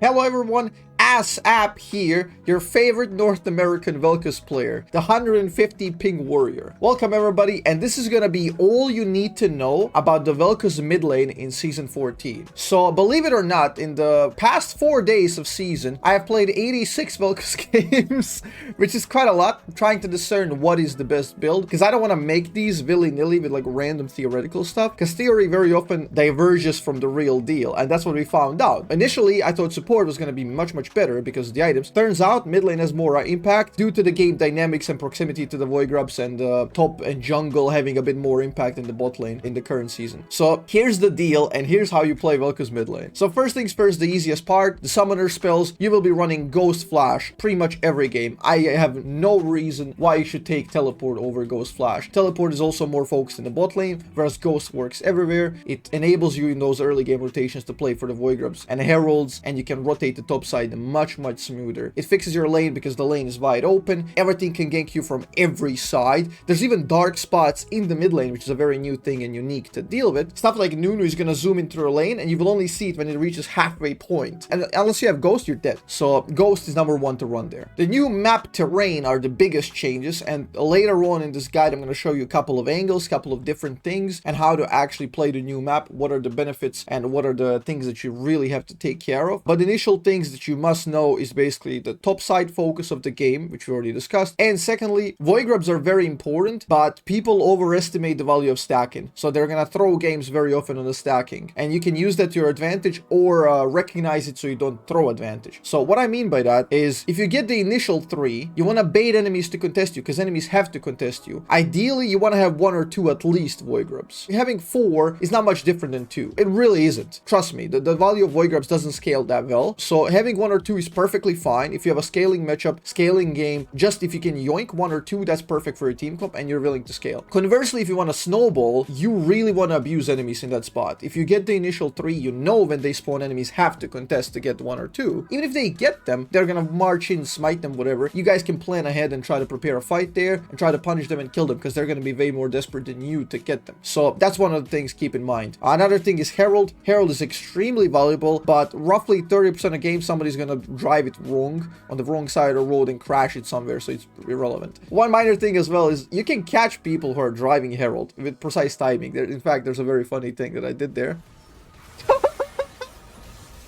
Hello everyone, Azzapp here, your favorite North American Vel'Koz player, the 150 ping warrior. Welcome everybody, and this is gonna be all you need to know about the Vel'Koz mid lane in Season 14. So, believe it or not, in the past 4 days of Season, I have played 86 Vel'Koz games, which is quite a lot. I'm trying to discern what is the best build, because I don't want to make these willy-nilly with like random theoretical stuff, because theory very often diverges from the real deal, and that's what we found out. Initially, I thought support was going to be much better because of the items. Turns out mid lane has more impact due to the game dynamics and proximity to the void grubs, and top and jungle having a bit more impact in the bot lane in the current season. So here's the deal, and here's how you play Vel'Koz mid lane. So first things first, the easiest part, the summoner spells. You will be running Ghost Flash pretty much every game. I have no reason why you should take Teleport over Ghost Flash. Teleport is also more focused in the bot lane, whereas Ghost works everywhere. It enables you in those early game rotations to play for the void grubs and heralds, and you can rotate the top side much smoother. It fixes your lane because the lane is wide open. Everything can gank you from every side. There's even dark spots in the mid lane, which is a very new thing and unique to deal with. Stuff like Rune is gonna zoom into your lane, and you will only see it when it reaches halfway point. And unless you have Ghost, you're dead. So Ghost is number one to run there. The new map terrain are the biggest changes, and later on in this guide, I'm gonna show you a couple of angles, couple of different things, and how to actually play the new map. What are the benefits and what are the things that you really have to take care of. But the initial things that you must know is basically the top side focus of the game, which we already discussed. And secondly, void grubs are very important, but people overestimate the value of stacking. So they're gonna throw games very often on the stacking, and you can use that to your advantage or recognize it so you don't throw advantage. So what I mean by that is, if you get the initial 3, you want to bait enemies to contest you, because enemies have to contest you. Ideally, you want to have 1 or 2 at least void grubs. Having 4 is not much different than 2. It really isn't. Trust me, the value of void grubs doesn't scale that well. So having 1 or 2 is perfectly fine. If you have a scaling matchup, scaling game, just if you can yoink 1 or 2, that's perfect for your team comp and you're willing to scale. Conversely, if you want to snowball, you really want to abuse enemies in that spot. If you get the initial 3, you know when they spawn, enemies have to contest to get 1 or 2. Even if they get them, they're gonna march in, smite them, whatever. You guys can plan ahead and try to prepare a fight there and try to punish them and kill them, because they're gonna be way more desperate than you to get them. So that's one of the things keep in mind. Another thing is Herald. Herald is extremely valuable, but roughly 30% of games somebody's gonna drive it wrong on the wrong side of the road and crash it somewhere, so it's irrelevant. One minor thing as well is you can catch people who are driving Herald with precise timing. In fact, there's a very funny thing that I did there.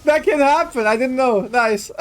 That can happen. I didn't know. Nice.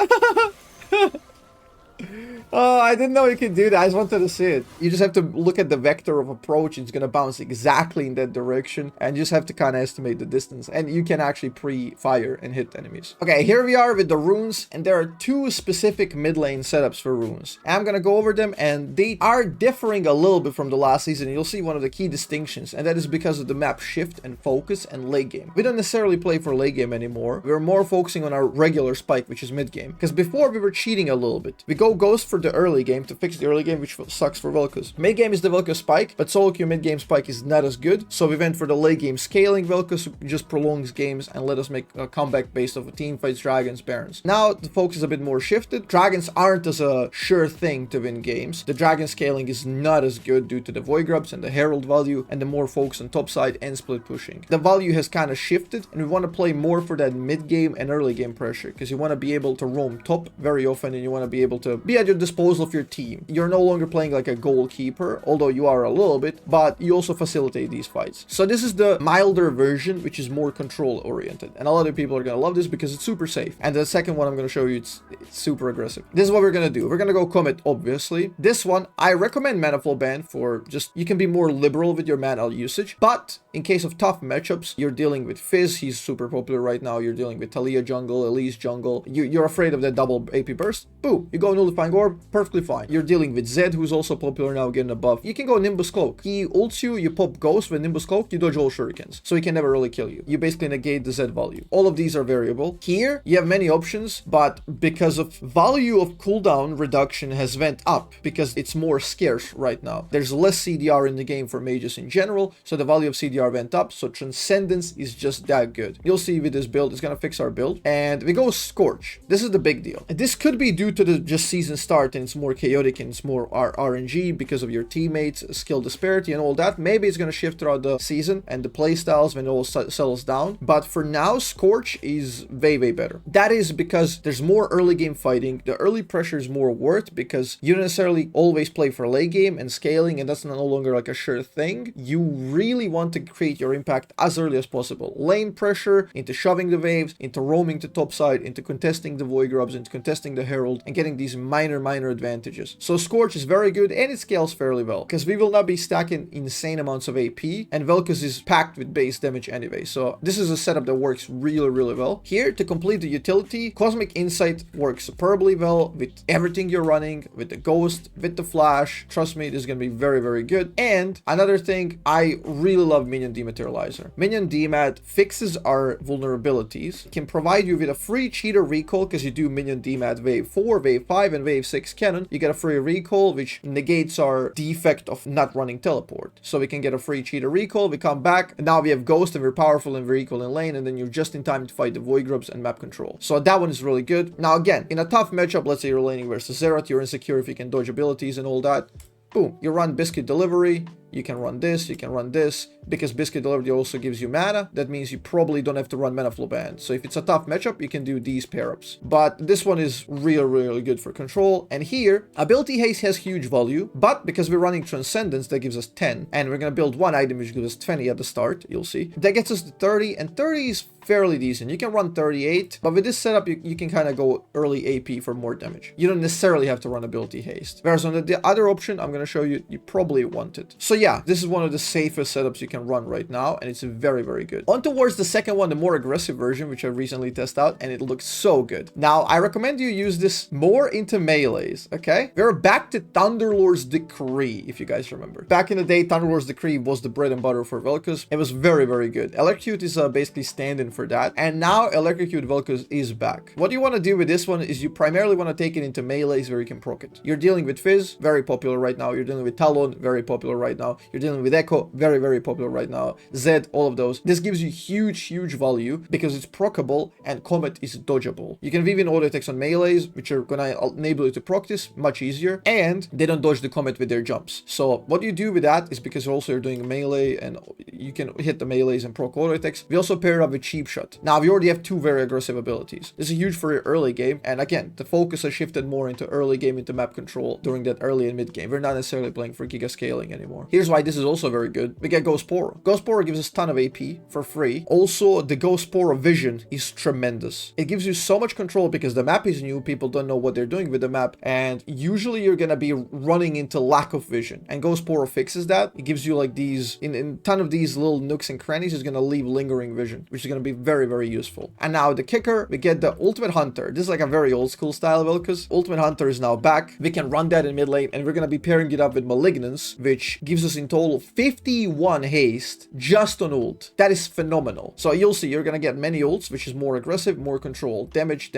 Oh, I didn't know you could do that. I just wanted to see it. You just have to look at the vector of approach. It's going to bounce exactly in that direction. And you just have to kind of estimate the distance. And you can actually pre-fire and hit enemies. Okay, here we are with the runes. And there are 2 specific mid lane setups for runes. I'm going to go over them. And they are differing a little bit from the last season. You'll see one of the key distinctions. And that is because of the map shift and focus and late game. We don't necessarily play for late game anymore. We're more focusing on our regular spike, which is mid game. Because before we were cheating a little bit. We go Ghost for the early game to fix the early game, which sucks for Vel'Koz. Mid game is the Vel'Koz spike, but solo queue mid game spike is not as good, so we went for the late game scaling Vel'Koz, who just prolongs games and let us make a comeback based off of team fights, dragons, barons. Now the focus is a bit more shifted. Dragons aren't as a sure thing to win games. The dragon scaling is not as good due to the void grubs and the herald value, and the more focus on top side and split pushing. The value has kind of shifted, and we want to play more for that mid game and early game pressure, because you want to be able to roam top very often, and you want to be able to be at your disposal of your team. You're no longer playing like a goalkeeper, although you are a little bit, but you also facilitate these fights. So this is the milder version, which is more control oriented, and a lot of people are gonna love this because it's super safe. And the second one I'm gonna show you, it's super aggressive. This is what we're gonna do. We're gonna go commit, obviously. This one I recommend mana flow ban for, just you can be more liberal with your mana usage, but in case of tough matchups, you're dealing with Fizz, he's super popular right now, you're dealing with Talia jungle, Elise jungle, you're afraid of that double AP burst, boom, you go nullifying orb, perfectly fine. You're dealing with Zed, who's also popular now, getting a buff. You can go Nimbus Cloak. He ults you, you pop Ghost with Nimbus Cloak, you dodge all shurikens. So he can never really kill you. You basically negate the Zed value. All of these are variable. Here, you have many options, but because of value of cooldown reduction has went up, because it's more scarce right now. There's less CDR in the game for mages in general, so the value of CDR CDR went up, so Transcendence is just that good. You'll see with this build, it's gonna fix our build. And we go Scorch. This is the big deal. And this could be due to the just season start, and it's more chaotic and it's more RNG because of your teammates, skill disparity and all that. Maybe it's gonna shift throughout the season and the playstyles when it all settles down. But for now, Scorch is way better. That is because there's more early game fighting. The early pressure is more worth because you don't necessarily always play for late game and scaling, and that's no longer like a sure thing. You really want to create your impact as early as possible. Lane pressure, into shoving the waves, into roaming to top side, into contesting the Void Grubs, into contesting the Herald, and getting these minor advantages. So Scorch is very good, and it scales fairly well because we will not be stacking insane amounts of AP, and Vel'Koz is packed with base damage anyway. So this is a setup that works really well. Here, to complete the utility, Cosmic Insight works superbly well with everything you're running, with the Ghost, with the Flash. Trust me, this is going to be very good. And another thing, I really love Minion Dematerializer. Minion Demat fixes our vulnerabilities, can provide you with a free cheater recall because you do Minion Demat wave 4, wave 5, and wave 6 cannon. You get a free recall, which negates our defect of not running teleport. So we can get a free cheater recall, we come back, and now we have Ghost, and we're powerful and we're equal in lane, and then you're just in time to fight the Void Grubs and map control. So that one is really good. Now again, in a tough matchup, let's say you're laning versus Zeroth, you're insecure if you can dodge abilities and all that. Boom, you run Biscuit Delivery, you can run this, you can run this, because Biscuit Delivery also gives you mana. That means you probably don't have to run Mana Flow Band. So if it's a tough matchup, you can do these pair-ups. But this one is really good for control. And here, Ability Haste has huge value, but because we're running Transcendence, that gives us 10, and we're gonna build one item which gives us 20 at the start, you'll see. That gets us to 30, and 30 is fairly decent. You can run 38, but with this setup, you can kind of go early AP for more damage. You don't necessarily have to run Ability Haste. Whereas on the other option, I'm going to show you, you probably want it. So yeah, this is one of the safest setups you can run right now, and it's very good. On towards the second one, the more aggressive version, which I recently tested out, and it looks so good. Now, I recommend you use this more into melees, okay? We're back to Thunderlord's Decree, if you guys remember. Back in the day, Thunderlord's Decree was the bread and butter for Vel'Koz. It was very good. Electrocute is basically stand-in for that, and now Electrocute Vel'Koz is back. What you want to do with this one is you primarily want to take it into melees where you can proc it. You're dealing with Fizz, very popular right now. You're dealing with Talon, very popular right now. You're dealing with Echo, very popular right now. Zed, all of those. This gives you huge value because it's procable and Comet is dodgeable. You can even auto attacks on melees, which are gonna enable you to proc this much easier, and they don't dodge the Comet with their jumps. So what you do with that is, because also you're doing melee and you can hit the melees and proc auto attacks, we also pair it up with Cheap Shot. Now, we already have two very aggressive abilities. This is huge for your early game, and again, the focus has shifted more into early game, into map control during that early and mid game. We're not necessarily playing for giga scaling anymore. Here's why this is also very good. We get Ghost Poro. Ghost Poro gives us a ton of AP for free. Also, the Ghost Poro vision is tremendous. It gives you so much control because the map is new, people don't know what they're doing with the map, and usually you're gonna be running into lack of vision, and Ghost Poro fixes that. It gives you like these, in a ton of these little nooks and crannies, is gonna leave lingering vision, which is gonna be very useful. And now the kicker, we get the Ultimate Hunter. This is like a very old school style Vel'Koz. Ultimate Hunter is now back. We can run that in mid lane, and we're gonna be pairing it up with Malignance, which gives us in total 51 haste just on ult. That is phenomenal. So you'll see, you're gonna get many ults, which is more aggressive, more control. Damage.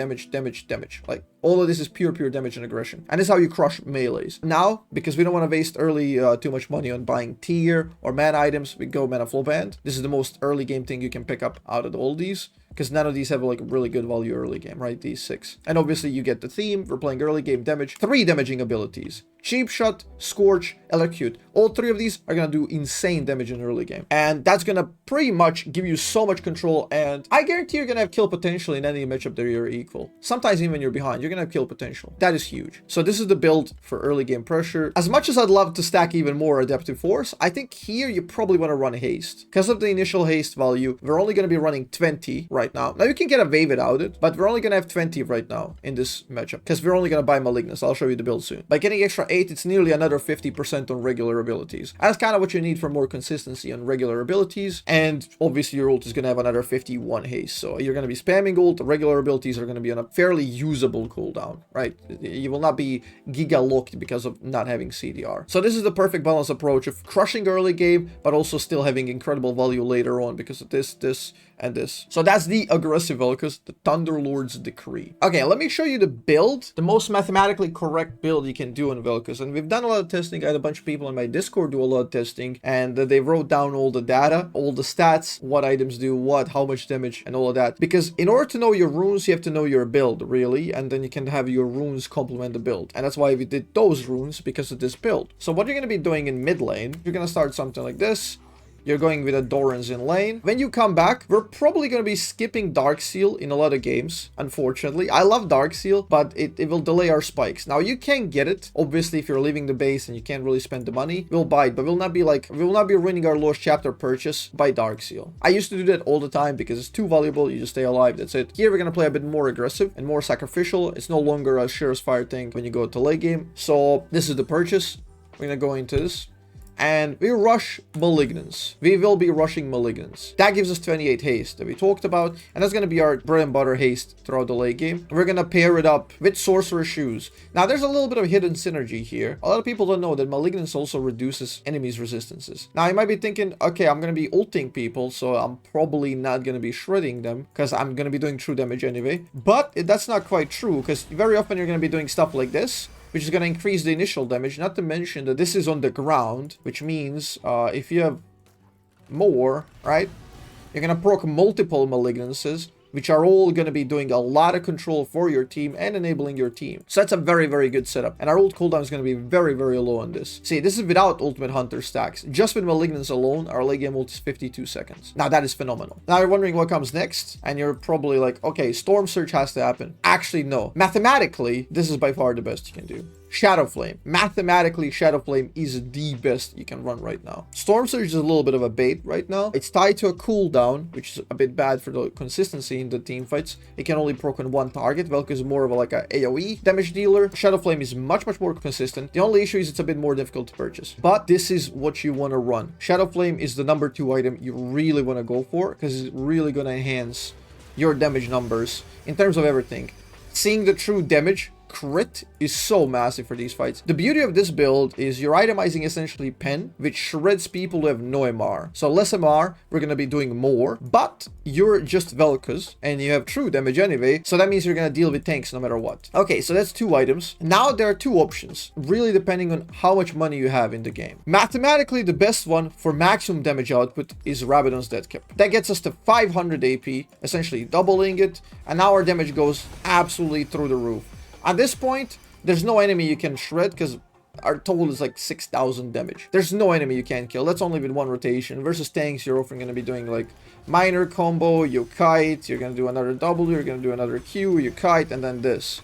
Like, all of this is pure damage and aggression. And this is how you crush melees. Now, because we don't want to waste early too much money on buying tier or mana items, we go Mana Flow Band. This is the most early game thing you can pick up out of all these, because none of these have like really good value early game, right? These 6. And obviously you get the theme. We're playing early game damage. 3 damaging abilities. Cheap Shot, Scorch, Electrocute. All 3 of these are gonna do insane damage in early game. And that's gonna pretty much give you so much control, and I guarantee you're gonna have kill potential in any matchup that you're equal. Sometimes even when you're behind, you're gonna have kill potential. That is huge. So this is the build for early game pressure. As much as I'd love to stack even more Adaptive Force, I think here you probably want to run haste. Because of the initial haste value, we're only gonna be running 20 right now. Now you can get a wave without it, but we're only gonna have 20 right now in this matchup, because we're only gonna buy Malignance. I'll show you the build soon. By getting extra 8, it's nearly another 50% on regular abilities. That's kind of what you need for more consistency on regular abilities, and obviously your ult is gonna have another 51 haste, so you're gonna be spamming ult. The regular abilities are gonna be on a fairly usable cooldown, right? You will not be giga locked because of not having CDR. So this is the perfect balance approach of crushing early game, but also still having incredible value later on because of this, and this. So that's the the aggressive Vel'Koz, the Thunderlord's Decree. Okay, let me show you the build, the most mathematically correct build you can do on Vel'Koz. And we've done a lot of testing. I had a bunch of people in my Discord do a lot of testing, and they wrote down all the data, all the stats, what items do what, how much damage, and all of that. Because in order to know your runes, you have to know your build, really, and then you can have your runes complement the build. And that's why we did those runes, because of this build. So what you're going to be doing in mid lane, you're going to start something like this. You're going with a Doran's in lane. When you come back, we're probably going to be skipping Darkseal in a lot of games, unfortunately. I love Darkseal, but it will delay our spikes. Now, you can get it. Obviously, if you're leaving the base and you can't really spend the money, we'll buy it, but we will not be ruining our Lost Chapter purchase by Darkseal. I used to do that all the time because it's too valuable. You just stay alive. That's it. Here, we're going to play a bit more aggressive and more sacrificial. It's no longer a Sheriff's Fire thing when you go to late game. So, this is the purchase. We're going to go into this. And we rush Malignance. We will be rushing Malignance. That gives us 28 haste that we talked about. And that's going to be our bread and butter haste throughout the late game. We're going to pair it up with Sorcerer Shoes. Now, there's a little bit of hidden synergy here. A lot of people don't know that Malignance also reduces enemies' resistances. Now, you might be thinking, okay, I'm going to be ulting people, so I'm probably not going to be shredding them because I'm going to be doing true damage anyway. But that's not quite true, because very often you're going to be doing stuff like this, which is going to increase the initial damage, not to mention that this is on the ground, which means if you have more, right, you're going to proc multiple Malignances, which are all going to be doing a lot of control for your team and enabling your team. So that's a very, very good setup. And our ult cooldown is going to be very, very low on this. See, this is without Ultimate Hunter stacks. Just with Malignance alone, our late game ult is 52 seconds. Now, that is phenomenal. Now, you're wondering what comes next, and you're probably like, okay, Storm Surge has to happen. Actually, no. Mathematically, this is by far the best you can do. Shadow Flame. Mathematically, Shadow Flame is the best you can run right now. Storm Surge is a little bit of a bait right now. It's tied to a cooldown, which is a bit bad for the consistency in the team fights. It can only proc on one target. Vel'Koz is more of a, like a AoE damage dealer. Shadow Flame is much, much more consistent. The only issue is it's a bit more difficult to purchase. But this is what you want to run. Shadow Flame is the number 2 item you really want to go for, because it's really going to enhance your damage numbers in terms of everything. Seeing the true damage crit is so massive for these fights. The beauty of this build is you're itemizing essentially pen, which shreds people who have no MR. So less MR, we're going to be doing more, but you're just Vel'Koz and you have true damage anyway, so that means you're going to deal with tanks no matter what. Okay, so that's 2 items. Now there are 2 options, really depending on how much money you have in the game. Mathematically, the best one for maximum damage output is Rabadon's Deathcap. That gets us to 500 AP, essentially doubling it, and now our damage goes absolutely through the roof. At this point, there's no enemy you can shred because our total is like 6,000 damage. There's no enemy you can kill. That's only with 1 rotation. Versus tanks, you're often going to be doing like minor combo, you kite, you're going to do another W, you're going to do another Q, you kite, and then this.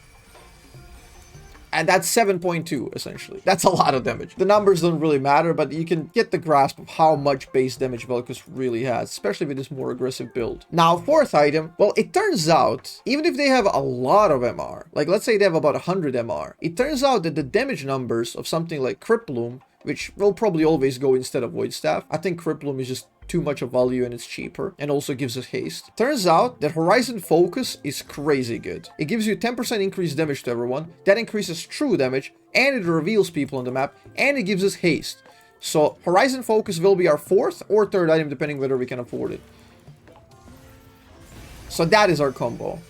And that's 7.2, essentially. That's a lot of damage. The numbers don't really matter, but you can get the grasp of how much base damage Vel'Koz really has, especially with this more aggressive build. Now, 4th item, well, it turns out, even if they have a lot of MR, like let's say they have about 100 MR, it turns out that the damage numbers of something like Criploom, which will probably always go instead of Void Staff. I think Criploom is just too much of value and it's cheaper and also gives us haste. Turns out that Horizon Focus is crazy good. It gives you 10% increased damage to everyone. That increases true damage and it reveals people on the map and it gives us haste. So Horizon Focus will be our 4th or 3rd item depending whether we can afford it. So that is our combo.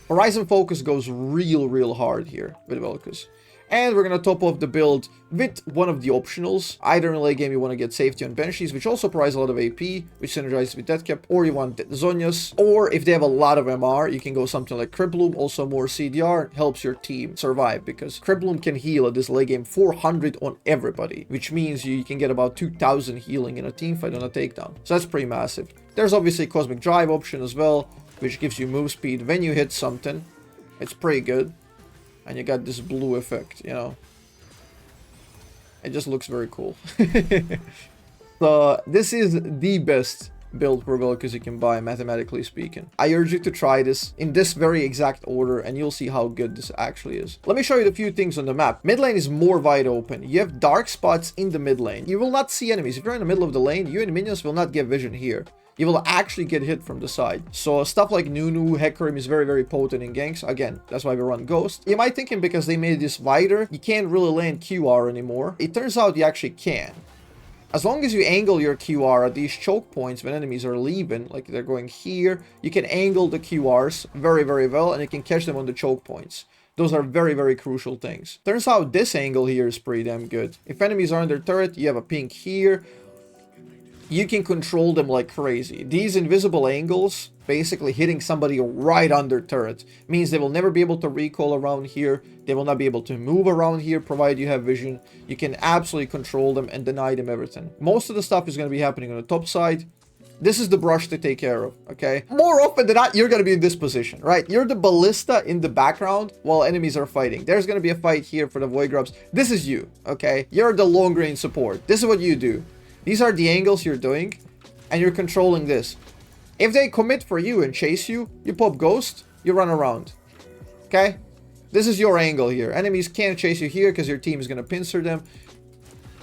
Horizon Focus goes real hard here with Vel'Koz. And we're going to top off the build with one of the optionals. Either in late game you want to get Safety on Banshees, which also provides a lot of AP, which synergizes with Deathcap, or you want Zhonya's. Or if they have a lot of MR, you can go something like Criploom, also more CDR, helps your team survive, because Criploom can heal at this late game 400 on everybody, which means you can get about 2,000 healing in a team fight on a takedown. So that's pretty massive. There's obviously Cosmic Drive option as well, which gives you move speed when you hit something. It's pretty good. And you got this blue effect, you know. It just looks very cool. So this is the best build for Vel'Koz you can buy, mathematically speaking. I urge you to try this in this very exact order and you'll see how good this actually is. Let me show you a few things on the map. Mid lane is more wide open. You have dark spots in the mid lane. You will not see enemies. If you're in the middle of the lane, you and minions will not get vision here. You will actually get hit from the side. So stuff like Nunu, Hecarim is very potent in ganks. Again, that's why we run Ghost. You might think because they made this wider, you can't really land QR anymore. It turns out you actually can. As long as you angle your QR at these choke points when enemies are leaving, like they're going here, you can angle the QRs very, very well, and you can catch them on the choke points. Those are very, very crucial things. Turns out this angle here is pretty damn good. If enemies are under turret, you have a pink here. You can control them like crazy. These invisible angles, basically hitting somebody right under turret, means they will never be able to recoil around here. They will not be able to move around here, provided you have vision. You can absolutely control them and deny them everything. Most of the stuff is going to be happening on the top side. This is the brush to take care of, okay? More often than not, you're going to be in this position, right? You're the ballista in the background while enemies are fighting. There's going to be a fight here for the Void Grubs. This is you, okay? You're the long range support. This is what you do. These are the angles you're doing, and you're controlling this. If they commit for you and chase you, you pop Ghost, you run around. Okay? This is your angle here. Enemies can't chase you here because your team is going to pincer them.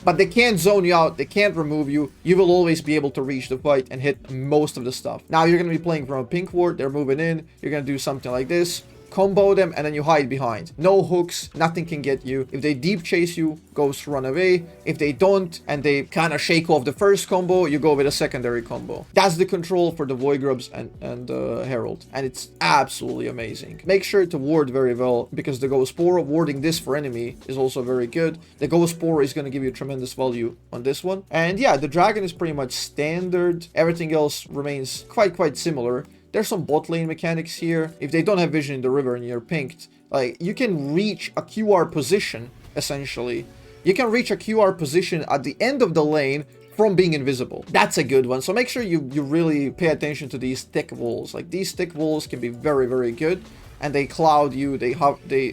But they can't zone you out. They can't remove you. You will always be able to reach the fight and hit most of the stuff. Now you're going to be playing from a pink ward. They're moving in. You're going to do something like this. Combo them, and then you hide behind. No hooks, nothing can get you. If they deep chase you, Ghosts run away. If they don't, and they kind of shake off the first combo, you go with a secondary combo. That's the control for the Void Grubs and Herald, and it's absolutely amazing. Make sure to ward very well, because the Ghost Spore, warding this for enemy, is also very good. The Ghost Spore is going to give you tremendous value on this one. And yeah, the Dragon is pretty much standard. Everything else remains quite similar. There's some bot lane mechanics here. If they don't have vision in the river and you're pinked, like, you can reach a QR position, essentially. You can reach a QR position at the end of the lane from being invisible. That's a good one. So make sure you really pay attention to these thick walls. Like, these thick walls can be very, very good. And they cloud you, they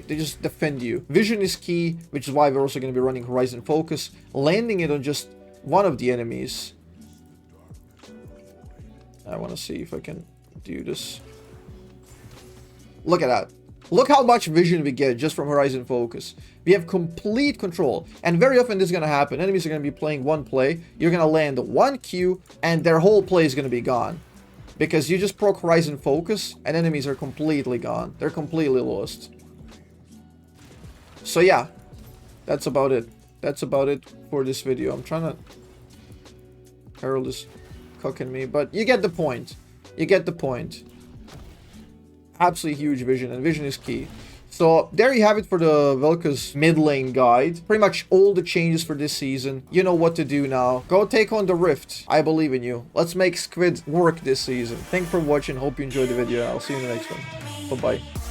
just defend you. Vision is key, which is why we're also going to be running Horizon Focus. Landing it on just one of the enemies. I want to see if I can do this. Look at that. Look how much vision we get just from Horizon Focus. We have complete control. And very often this is going to happen. Enemies are going to be playing one play. You're going to land one Q, and their whole play is going to be gone. Because you just proc Horizon Focus, and enemies are completely gone. They're completely lost. So yeah, that's about it. That's about it for this video. I'm trying to... Herald is cooking me, but you get the point. You get the point. Absolutely huge vision, and vision is key. So there you have it for the Vel'Koz mid lane guide. Pretty much all the changes for this season. You know what to do now. Go take on the Rift. I believe in you. Let's make Squid work this season. Thanks for watching. Hope you enjoyed the video. I'll see you in the next one. Bye-bye.